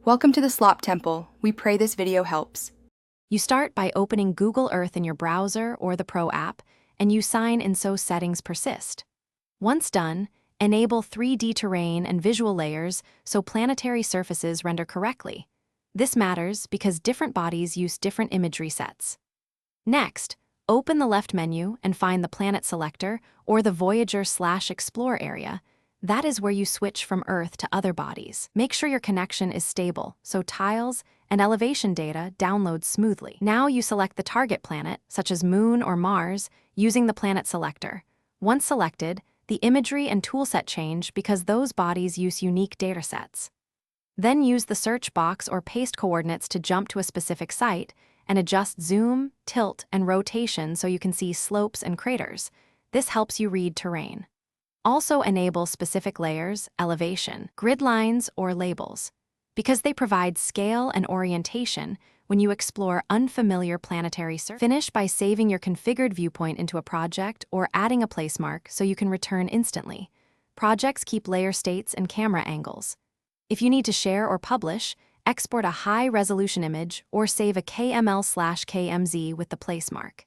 Welcome to the Slop Temple. We pray this video helps. You start by opening Google Earth in your browser or the Pro app, and you sign in so settings persist. Once done, enable 3D terrain and visual layers so planetary surfaces render correctly. This matters because different bodies use different imagery sets. Next, open the left menu and find the Planet Selector or the Voyager/Explore area. That is where you switch from Earth to other bodies. Make sure your connection is stable, so tiles and elevation data download smoothly. Now you select the target planet, such as Moon or Mars, using the Planet Selector. Once selected, the imagery and toolset change because those bodies use unique datasets. Then use the search box or paste coordinates to jump to a specific site and adjust zoom, tilt, and rotation so you can see slopes and craters. This helps you read terrain. Also enable specific layers, elevation, grid lines, or labels, because they provide scale and orientation when you explore unfamiliar planetary surfaces. Finish by saving your configured viewpoint into a project or adding a placemark so you can return instantly. Projects keep layer states and camera angles. If you need to share or publish, export a high-resolution image or save a KML/KMZ with the placemark.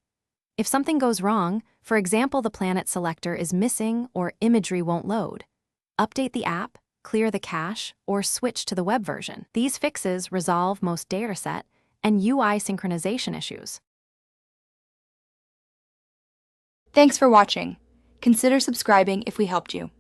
If something goes wrong, for example the Planet Selector is missing or imagery won't load, update the app, clear the cache, or switch to the web version. These fixes resolve most dataset and UI synchronization issues. Thanks for watching. Consider subscribing if we helped you.